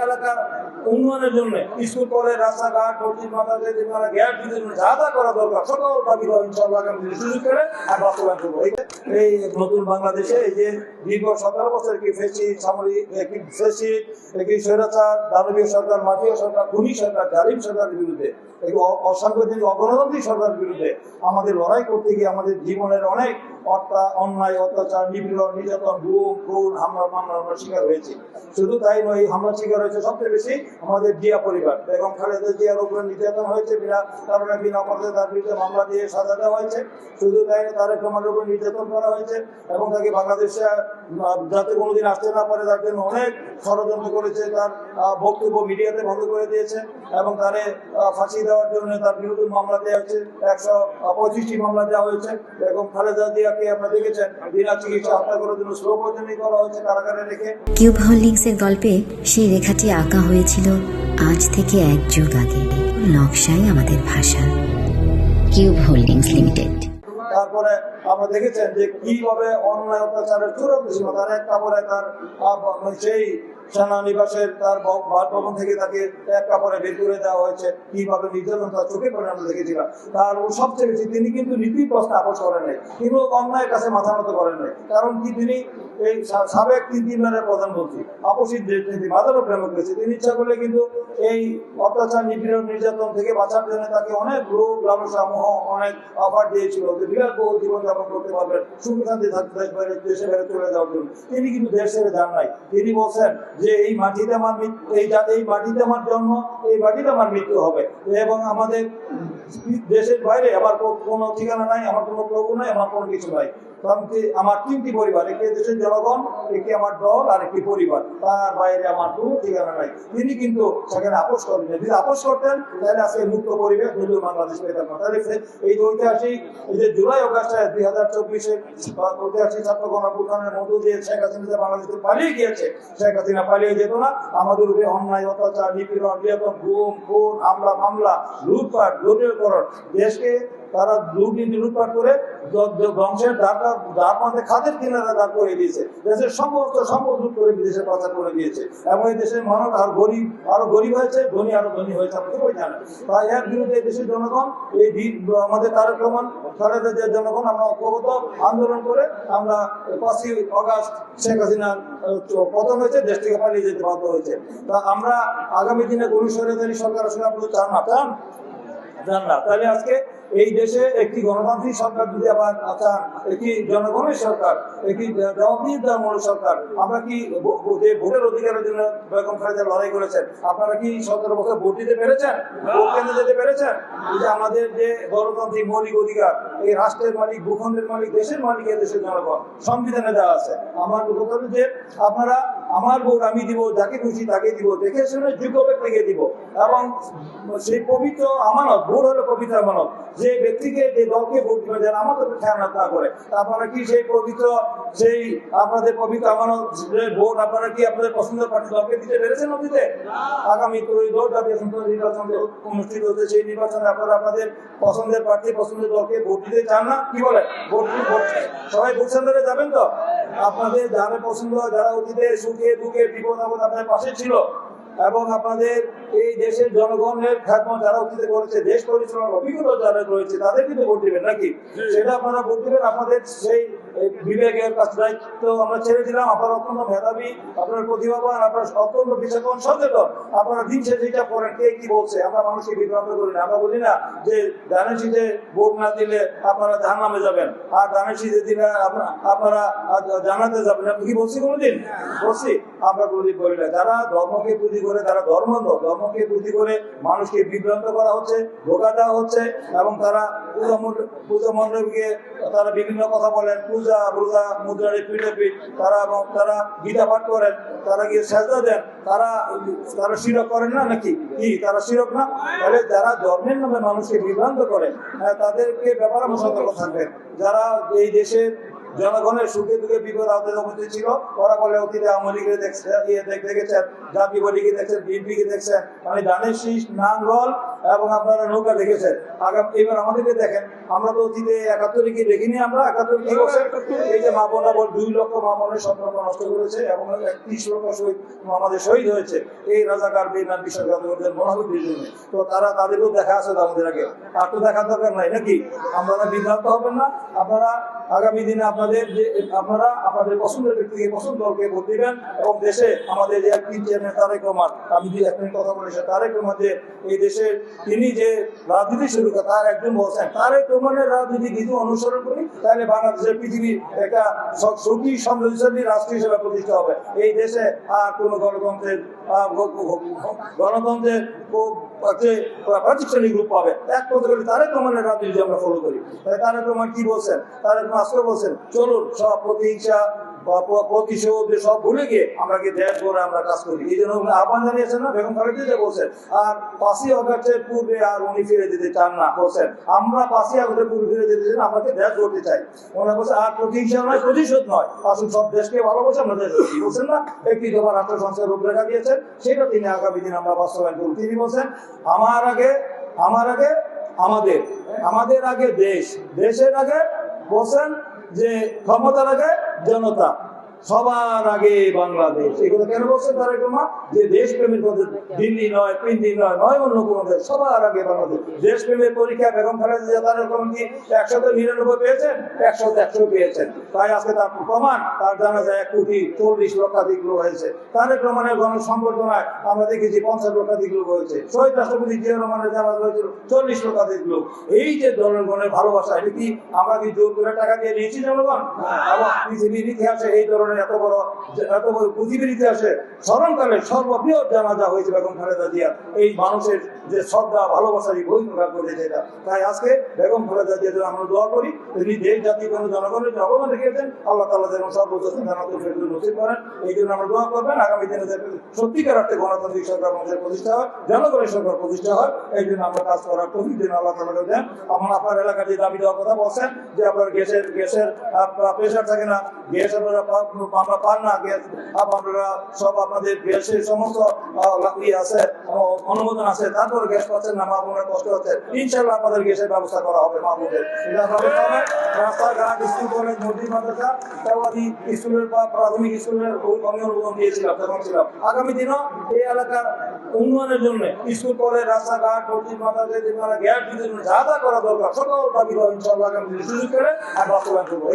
এলাকার উন্নয়নের জন্য স্কুল কলেজ রাস্তাঘাট মসজিদ মাদ্রাসা গ্যাস দিতে যা যা করা দরকার সকল দাবি ইনশাআল্লাহ আগামী দিনে সুযোগ করে আর বাস্তবায়ন করবো। এই নতুন বাংলাদেশে এই যে দীর্ঘ 17 বছর কি ফেসিস্ট সামরিক একটি ফেসিস্ট একটি স্বৈরাচার দানবীয় সরকার মাফিয়া সরকার খুনি সরকার জালিম সরকারের বিরুদ্ধে অসাংবিধানিক অগণতান্ত্রিক সরকারের বিরুদ্ধে আমাদের লড়াই করতে গিয়ে আমাদের জীবনের অনেক অন্যায় অত্যাচার নিপীড়ন নির্যাতন গুম খুন হামলা মামলা আমরা শিকার হয়েছি। শুধু তাই নয়, এই হামলা শিকার হয়েছে সবচেয়ে বেশি আমাদের জিয়া পরিবার। বেগম খালেদা জিয়ার উপরে নির্যাতন হয়েছে, বিনা কারণে বিনা অপরাধে তার বিরুদ্ধে মামলা দিয়ে সাজা দেওয়া হয়েছে। শুধু তাই নয়, তারেক রহমানের উপর নির্যাতন করা হয়েছে এবং তাকে বাংলাদেশে যাতে কোনোদিন আসতে না পারে তার জন্য অনেক ষড়যন্ত্র করেছে। তার বক্তব্য মিডিয়াতে বন্ধ করে দিয়েছে এবং তারে ফাঁসি দেওয়ার জন্য তার বিরুদ্ধে মামলা দেওয়া হয়েছে। 125টি মামলা দেওয়া হয়েছে। বেগম খালেদা জিয়াকে আপনারা দেখেছেন বিনা চিকিৎসা হত্যা করার জন্য স্লো পয়জনিং করা হয়েছে কারাগারে রেখে। কিউব হোল্ডিংসের গল্পে সেই রেখাটি আঁকা হয়েছিল আজ থেকে 1 যুগ আগে। নকশাই আমাদের ভাষা। Cube holdings limited. তারপরে আমরা দেখেছেন যে কিভাবে অন্যায় অত্যাচারের চূড়ান্ত সীমা তার এক কাপড়ে তার সেই সেনানিবাসের তার বাসভবন থেকে তাকে এক কাপড়ে বের করে দেওয়া হয়েছে। কিভাবে নির্যাতন তার চোখে পড়ে আমরা দেখেছিলাম। তার সবচেয়ে বেশি তিনি কিন্তু নীতি প্রশ্নে আপোষ করেন নাই, কিন্তু অন্যায়ের কাছে মাথা নত করেন নাই। কারণ কি, তিনি এই সাবেক 3 প্রধানমন্ত্রী আপসির নীতি মাথারও প্রেম করেছে। তিনি ইচ্ছা করলে কিন্তু এই অত্যাচার নিপীড়ন নির্যাতন থেকে বাঁচার জন্য তাকে অনেক লোক লালসা মোহ অনেক অফার দিয়েছিল যে বিরাট বহু জীবনযাপন করতে পারবেন, সুখ শান্তি থাকতে দেশে বেড়ে চলে যাওয়ার জন্য। তিনি কিন্তু দেশ ছেড়ে যান নাই। তিনি বলছেন যে এই মাটিতে আমার এই মাটিতে আমার জন্ম, এই মাটিতে আমার মৃত্যু হবে এবং আমাদের দেশের বাইরে আমার কোনো ঠিকানা নাই, আমার কোনো প্রভু নাই, আমার কোনো কিছু নাই। আমার 3টি পরিবার, একটি দেশের জনগণ, একটি আমার দল আর একটি পরিবার, তার বাইরে আমার কোনো ঠিকানা নাই। তিনি কিন্তু সেখানে আপোষ করেন। যদি আপোষ করতেন তাহলে আজকে মুক্ত পরিবেশ নতুন বাংলাদেশ পেতাম না। তাহলে এই ঐতিহাসিক এই যে জুলাই অগাস্টে 2024-এর ঐতিহাসিক ছাত্র গণঅভ্যুত্থানের মধ্য দিয়ে শেখ হাসিনা বাংলাদেশ থেকে পালিয়ে গিয়েছে। শেখ হাসিনা পালিয়ে যেত না। আমাদের উপরে অন্যায় অত্যাচার নিপীড়ন নির্যাতন গুম খুন হামলা মামলা লুটপাট জটিলকরণ দেশকে তারা লুটপাট করে ধ্বংসের দ্বার মধ্যে খাদের কিনারা দাঁড় করে দিয়েছে। দেশের সমস্ত সম্পদ লুট করে বিদেশে পাচার করে দিয়েছে এবং এই দেশের মানুষ আরো গরিব হয়েছে, ধনী আরো ধনী হয়েছে। আপনি সবাই জানেন। তাই এর বিরুদ্ধে দেশের জনগণ এই আমাদের তারেক রহমান খালেদা জিয়ার জনগণ আমরা ঐক্যবদ্ধ আন্দোলন করে আমরা 5ই অগাস্ট শেখ হাসিনা পতন হয়েছে, দেশ থেকে পালিয়ে যেতে বাধ্য হয়েছে। তা আমরা আগামী দিনে কোনো স্বৈরাচারী সরকার আসলে আপনারা চান না। তাহলে আজকে এই দেশে একটি গণতান্ত্রিক সরকার যদি আবার চান, একটি জনগণের সরকার, একটি জবাবদিহিতামূলক সরকার, আমরা কি ভোটের অধিকারের জন্য বেগম খালেদা লড়াই করেছেন? আপনারা কি 17 বছর ভোট দিতে পেরেছেন? ভোট কেন্দ্রে যেতে পেরেছেন? এই যে আমাদের যে গণতান্ত্রিক মৌলিক অধিকার, এই রাষ্ট্রের মালিক, ভূখণ্ডের মালিক, দেশের মালিক দেশের জনগণ, সংবিধানে দেওয়া আছে। আমার কথা যে আপনারা আমার ভোট আমি দিব, যাকে খুশি তাকে দিব, দেখে শুনে যোগ্য ব্যক্তিকে দিব এবং সেই পবিত্র আমানত, ভোট হলো পবিত্র আমানত। যে ব্যক্তিকে যে দলকে ভোট দিবেন যেন আমাদের খেয়ানত না করে। আপনারা কি সেই পবিত্র সেই আপনাদের পবিত্র আমানত ভোট আপনারা কি আপনাদের পছন্দের প্রার্থী দলকে দিতে পেরেছেন অতীতে? আগামী জাতীয় সংসদ নির্বাচন অনুষ্ঠিত হচ্ছে, সেই নির্বাচনে আপনারা আপনাদের পছন্দের প্রার্থী পছন্দের দলকে ভোট দিতে চান না? কি বলেন? ভোট সবাই ভোট সেন্টারে যাবেন তো? আপনাদের যারা পছন্দ, যারা অতীতে সুখে দুঃখে বিপদ আপদ আপনার পাশে ছিল এবং আপনাদের এই দেশের জনগণের খ্যাতমত যারা অতীতে করেছে, দেশ পরিচালনার অভিজ্ঞতা যারা রয়েছে, তাদের কিন্তু ভোট দিবেন নাকি? সেটা আপনারা ভোট দিবেন। আপনাদের সেই বিবেকের কাছে দায়িত্ব আমরা ছেড়ে দিলাম। আপনারা অত্যন্ত মেধাবী, আপনার প্রতিভাবান, আপনার অত্যন্ত বিচক্ষণ সচেতন। আপনারা দিন শেষে যেটা করেন, কে কি বলছে আমরা মানুষকে বিভ্রান্ত করি না। আমরা বলি না যে ধানের শীতে ভোট না দিলে আপনারা জাহান্নামে যাবেন, আর ধানের শীতে দিলে আপনারা জান্নাতে যাবেন। আপনি কি বলছি কোনোদিন? বলছি? আমরা কোনোদিন বলি না। যারা ধর্মকে পুঁজি করে, তারা ধর্মকে পুঁজি করে মানুষকে বিভ্রান্ত করা হচ্ছে, ধোঁকা দেওয়া হচ্ছে এবং তারা পূজা মণ্ডপকে তারা বিভিন্ন কথা বলেন, পূজা মুদ্রারে পিঠ তারা গীতা পাঠ করেন, তারা গিয়ে সেজদা দেন, তারা শিরক করেন না নাকি? কি তারা শিরক না? তাহলে যারা ধর্মের নামে মানুষকে বিভ্রান্ত করে তাদেরকে ব্যাপারে সতর্ক থাকবেন। যারা এই দেশের জনগণের সুখে দুঃখে বিপদ আপদে ছিল, ওরা বলে অতীতে আওয়ামী লীগের দেখেছেন, জাতীয় পার্টিকে দেখছেন, বিএনপিকে দেখছেন, মানে ধানের শীষ নাঙ্গল এবং আপনারা নৌকা দেখেছেন। এবার আমাদেরকে দেখেন, আমরা তো অতীতে 71-এ কি দেখিনি, আমরা 71 কি করছে, এই যে মা বোনরা 2 লক্ষ মা বোনের সম্পর্ক নষ্ট করেছে এবং 30 লক্ষ শহীদ আমাদের শহীদ হয়েছে এই রাজাকার বেঈমান বিশ্বাসঘাতকদের মনোবৃত্তির জন্য। তো তাদেরকেও দেখা আছে আমাদের আগে, আর তো দেখা দরকার নাই নাকি? আপনারা বিভ্রান্ত হবেন না। আপনারা আগামী দিনে আপনারা আপনাদের পছন্দের ব্যক্তিকে পছন্দ দলকে ভোট দিবেন এবং দেশে আমাদের যে একটি চেয়ারম্যান তারেক রহমান, আমি যদি এক মিনিট কথা বলি, তারেক রহমান যে এই দেশে তিনি যে রাজনীতি শুরু করে তার একজন বলছেন, তারেক রহমানের রাজনীতি কিছু অনুসরণ করি তাহলে বাংলাদেশের পৃথিবীর একটা সুখী সমৃদ্ধশালী রাষ্ট্র হিসেবে প্রতিষ্ঠা হবে। এই দেশে আর কোনো গণতন্ত্রের প্রাতিষ্ঠানিক রূপ পাবে এক কথা বলি তারেক রহমানের রাজনীতি আমরা ফলো করি। তারেক রহমান কি বলছেন? তারেক রহমান আজকে বলছেন, চলুন সব প্রতিহিংসা প্রতিশোধ সব ভুলে গিয়ে আমরা কি দেশ গড়ে আমরা কাজ করি। এই জন্য আহ্বান জানিয়েছেন না বেগম খালেদা বলছেন। আর 5ই আগস্টের পূর্বে আর উনি ফিরে যেতে চান না, বলছেন আমরা 5ই আগস্টের পূর্বে ফিরে যেতে চাই, আমাকে দেশ গড়তে চাই। ওনারা বলছে আর প্রতিহিংসা নয়, প্রতিশোধ নয়, আসুন সব দেশকে ভালোবাসে আমরা দেশ গড়ি। বলছেন না, একটি দফা রাষ্ট্র সংস্কার রূপরেখা দিয়েছেন, সেটা তিনি আগামী দিন আমরা বাস্তবায়ন করব। তিনি বলছেন আমার আগে আমাদের আগে দেশ, দেশের আগে বলছেন যে ক্ষমতার আগে জনতা, সবার আগে বাংলাদেশ। এগুলো কেন বলছেন তারেক রহমান? যে দেশপ্রেমের কথা, দিল্লি নয়, পিন্ডি নয় অন্য কোনো দেশ, সবার আগে বাংলাদেশ। দেশপ্রেমের পরীক্ষা বেগম খালেদা তারেক রহমান কি 199 পেয়েছেন? 100 পেয়েছেন। তাই আজকে তার প্রমাণ, তার জানা যায় 1,40,00,000 লোক হয়েছে। তারেক রহমানের গণসংবর্ধনায় আমরা দেখেছি 50 লক্ষাধিক লোক হয়েছে। শহীদ রাষ্ট্রপতি জিয়া রহমানের জানা হয়েছিল 40 লক্ষাধিক লোক। এই যে জনগণের ভালোবাসা, এটা কি আমরা কি জোর করে টাকা দিয়ে নিয়েছি জনগণ? এবং পৃথিবীর ইতিহাসে এই ধরনের এত বড় পৃথিবীর ইতিহাসে স্মরণকালে সর্ববৃহৎ জানাজা হয়েছে বেগম খালেদা জিয়া। এই মানুষের যে শ্রদ্ধা ভালোবাসার বই প্রকাশ করেছে এটা। তাই আজকে বেগম খালেদা জিয়া আমরা দোয়া করি, তিনি দেশ জাতি কোনো জনগণের অবদান রেখেছেন, আল্লাহ তাআলা যেন সর্বোচ্চ জানাতে নসিব করেন। এই জন্য আমরা দোয়া করবেন আগামী দিনে সত্যিকার অর্থে গণতান্ত্রিক সরকার আমাদের প্রতিষ্ঠা হয়, জনগণের সরকার প্রতিষ্ঠা হয়। এই জন্য আমরা কাজ করার তৌফিক দিন আল্লাহ তাআলা দেন। আপনার এলাকার যে দাবি দেওয়ার কথা বলছেন যে আপনার গ্যাসের প্রেশার থাকে না, গ্যাস আপনারা আমরা পান না, গ্যাস আপনারা সব আপনাদের গ্যাসের সমস্ত আছে অনুমোদন আছে, তারপরে গ্যাস পাচ্ছেন না, মা বোনের কষ্ট হচ্ছে, ইনশাআল্লাহ আপনাদের গ্যাসের ব্যবস্থা করা হবে। মা বোনের রাস্তাঘাট, স্কুল, কলেজ, মসজিদ, মাদ্রাসা, দেওয়ানি স্কুলের বা প্রাথমিক স্কুলের আমি অনুমোদন দিয়েছিলাম, তখন ছিলাম। আগামী দিনও এই এলাকার উন্নয়নের জন্য স্কুল, কলেজ, রাস্তাঘাট, মসজিদ, মাদ্রাসা গ্যাস দিতে যা যা করা দরকার সকল দাবি ইনশাআল্লাহ আগামী দিনে সুযোগ করে আর বাস্তবায়ন করবো।